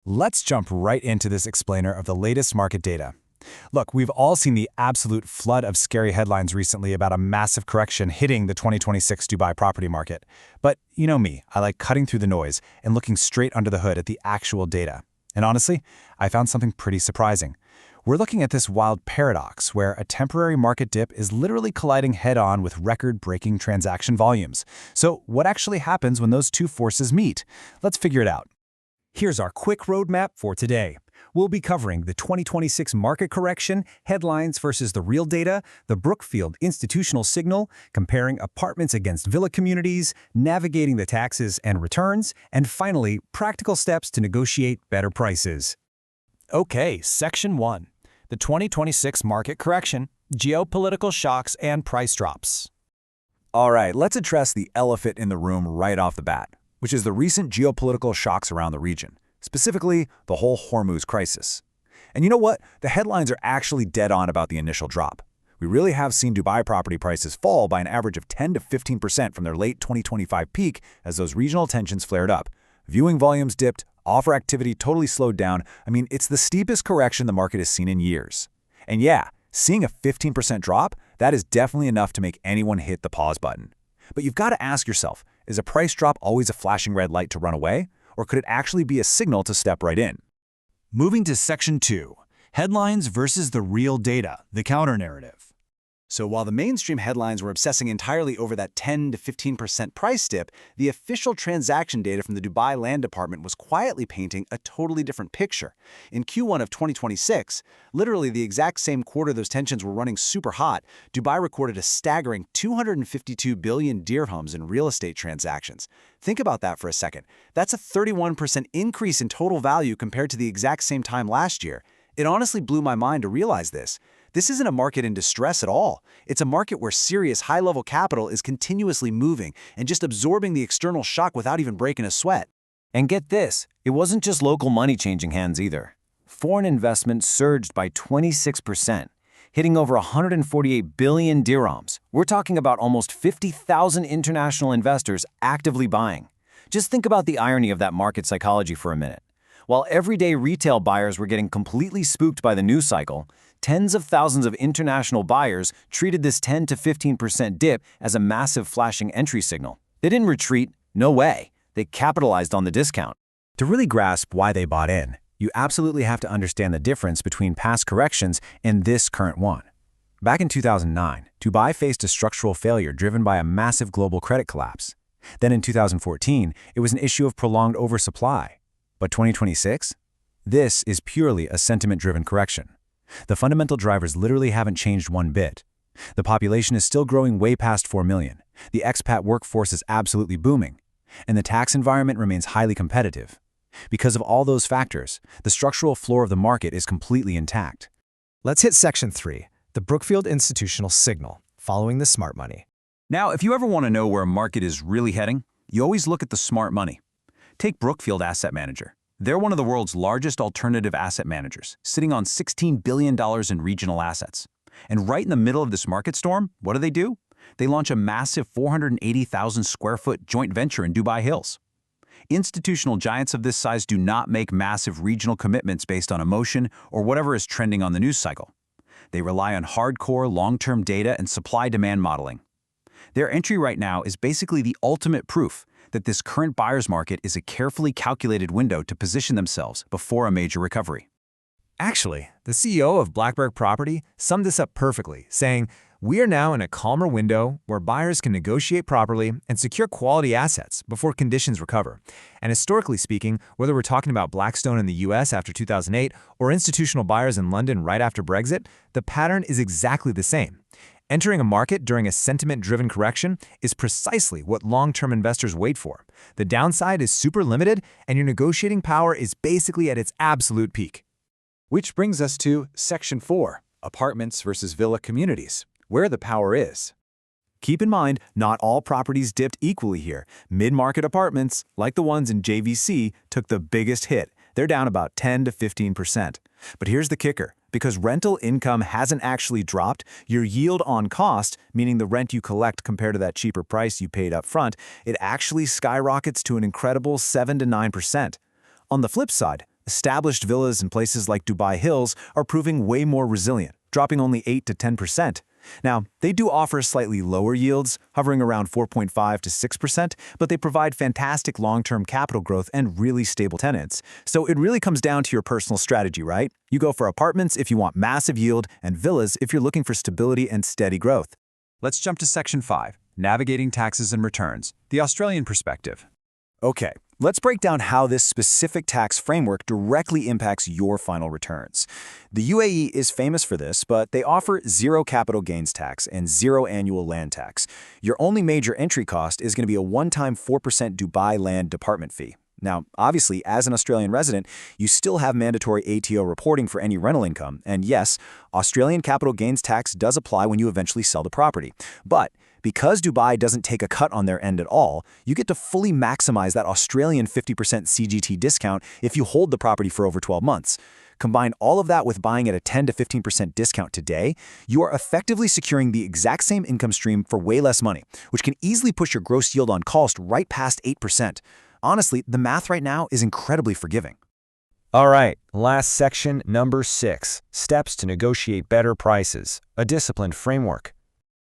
Let's jump right into this explainer of the latest market data. Look, we've all seen the absolute flood of scary headlines recently about a massive correction hitting the 2026 Dubai property market. But you know me, I like cutting through the noise and looking straight under the hood at the actual data. And honestly, I found something pretty surprising. We're looking at this wild paradox where a temporary market dip is literally colliding head-on with record-breaking transaction volumes. So what actually happens when those two forces meet? Let's figure it out. Here's our quick roadmap for today. We'll be covering the 2026 market correction, headlines versus the real data, the Brookfield institutional signal, comparing apartments against villa communities, navigating the taxes and returns, and finally, practical steps to negotiate better prices. Okay, Section 1. The 2026 market correction, geopolitical shocks and price drops. All right, let's address the elephant in the room right off the bat, which is the recent geopolitical shocks around the region, specifically the whole Hormuz crisis. And you know what? The headlines are actually dead on about the initial drop. We really have seen Dubai property prices fall by an average of 10 to 15% from their late 2025 peak as those regional tensions flared up. Viewing volumes dipped, offer activity totally slowed down. I mean, it's the steepest correction the market has seen in years. And yeah, seeing a 15% drop, that is definitely enough to make anyone hit the pause button. But you've got to ask yourself, is a price drop always a flashing red light to run away, or could it actually be a signal to step right in? Moving to Section 2. Headlines versus the real data, the counter-narrative. So while the mainstream headlines were obsessing entirely over that 10 to 15% price dip, the official transaction data from the Dubai Land Department was quietly painting a totally different picture. In Q1 of 2026, literally the exact same quarter those tensions were running super hot, Dubai recorded a staggering 252 billion dirhams in real estate transactions. Think about that for a second. That's a 31% increase in total value compared to the exact same time last year. It honestly blew my mind to realize this. This isn't a market in distress at all. It's a market where serious high-level capital is continuously moving and just absorbing the external shock without even breaking a sweat. And get this, it wasn't just local money changing hands either. Foreign investment surged by 26%, hitting over 148 billion dirhams. We're talking about almost 50,000 international investors actively buying. Just think about the irony of that market psychology for a minute. While everyday retail buyers were getting completely spooked by the news cycle, tens of thousands of international buyers treated this 10 to 15% dip as a massive flashing entry signal. They didn't retreat, no way. They capitalized on the discount. To really grasp why they bought in, you absolutely have to understand the difference between past corrections and this current one. Back in 2009, Dubai faced a structural failure driven by a massive global credit collapse. Then in 2014, it was an issue of prolonged oversupply. But 2026? This is purely a sentiment-driven correction. The fundamental drivers literally haven't changed one bit. The population is still growing way past 4 million. The expat workforce is absolutely booming. And the tax environment remains highly competitive. Because of all those factors, the structural floor of the market is completely intact. Let's hit Section 3, the Brookfield institutional signal, following the smart money. Now, if you ever want to know where a market is really heading, you always look at the smart money. Take Brookfield Asset Manager. They're one of the world's largest alternative asset managers, sitting on $16 billion in regional assets. And right in the middle of this market storm, what do? They launch a massive 480,000 square foot joint venture in Dubai Hills. Institutional giants of this size do not make massive regional commitments based on emotion or whatever is trending on the news cycle. They rely on hardcore long-term data and supply-demand modeling. Their entry right now is basically the ultimate proof that this current buyer's market is a carefully calculated window to position themselves before a major recovery. Actually, the CEO of Blackberg Property summed this up perfectly, saying, "We are now in a calmer window where buyers can negotiate properly and secure quality assets before conditions recover." And historically speaking, whether we're talking about Blackstone in the US after 2008 or institutional buyers in London right after Brexit, the pattern is exactly the same. Entering a market during a sentiment-driven correction is precisely what long-term investors wait for. The downside is super limited, and your negotiating power is basically at its absolute peak. Which brings us to Section 4, apartments versus villa communities, where the power is. Keep in mind, not all properties dipped equally here. Mid-market apartments, like the ones in JVC, took the biggest hit. They're down about 10 to 15%. But here's the kicker. Because rental income hasn't actually dropped, your yield on cost, meaning the rent you collect compared to that cheaper price you paid up front, it actually skyrockets to an incredible 7 to 9%. On the flip side, Established villas in places like Dubai Hills are proving way more resilient, dropping only 8 to 10%. Now, they do offer slightly lower yields, hovering around 4.5 to 6%, but they provide fantastic long-term capital growth and really stable tenants. So it really comes down to your personal strategy, right? You go for apartments if you want massive yield, and villas if you're looking for stability and steady growth. Let's jump to Section 5, Navigating Taxes and Returns, the Australian perspective. Okay, let's break down how this specific tax framework directly impacts your final returns. The UAE is famous for this, but they offer zero capital gains tax and zero annual land tax. Your only major entry cost is going to be a one-time 4% Dubai land department fee. Now, obviously, as an Australian resident, you still have mandatory ATO reporting for any rental income, and yes, Australian capital gains tax does apply when you eventually sell the property. But because Dubai doesn't take a cut on their end at all, you get to fully maximize that Australian 50% CGT discount if you hold the property for over 12 months. Combine all of that with buying at a 10 to 15% discount today, you are effectively securing the exact same income stream for way less money, which can easily push your gross yield on cost right past 8%. Honestly, the math right now is incredibly forgiving. All right, last section, number 6, steps to negotiate better prices, a disciplined framework.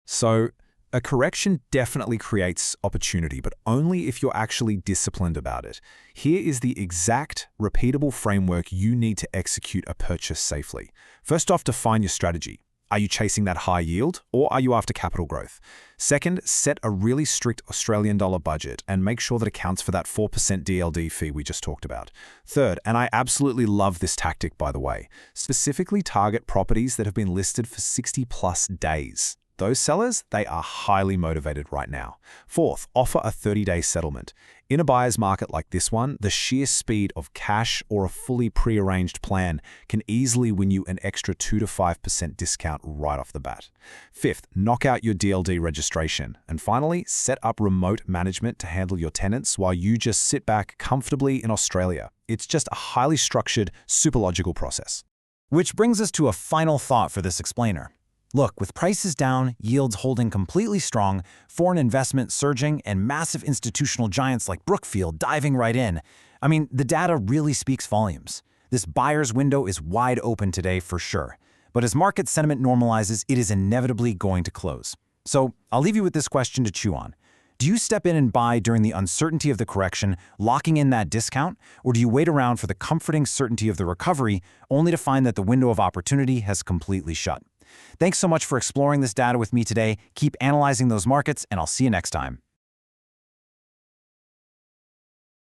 So, a correction definitely creates opportunity, but only if you're actually disciplined about it. Here is the exact, repeatable framework you need to execute a purchase safely. First off, define your strategy. Are you chasing that high yield, or are you after capital growth? Second, set a really strict Australian dollar budget and make sure that accounts for that 4% DLD fee we just talked about. Third, and I absolutely love this tactic by the way, specifically target properties that have been listed for 60+ days. Those sellers, they are highly motivated right now. Fourth, offer a 30-day settlement. In a buyer's market like this one, the sheer speed of cash or a fully prearranged plan can easily win you an extra 2 to 5% discount right off the bat. Fifth, knock out your DLD registration. And finally, set up remote management to handle your tenants while you just sit back comfortably in Australia. It's just a highly structured, super logical process. Which brings us to a final thought for this explainer. Look, with prices down, yields holding completely strong, foreign investment surging, and massive institutional giants like Brookfield diving right in, I mean, the data really speaks volumes. This buyer's window is wide open today for sure. But as market sentiment normalizes, it is inevitably going to close. So I'll leave you with this question to chew on. Do you step in and buy during the uncertainty of the correction, locking in that discount, or do you wait around for the comforting certainty of the recovery, only to find that the window of opportunity has completely shut? Thanks so much for exploring this data with me today. Keep analyzing those markets, and I'll see you next time.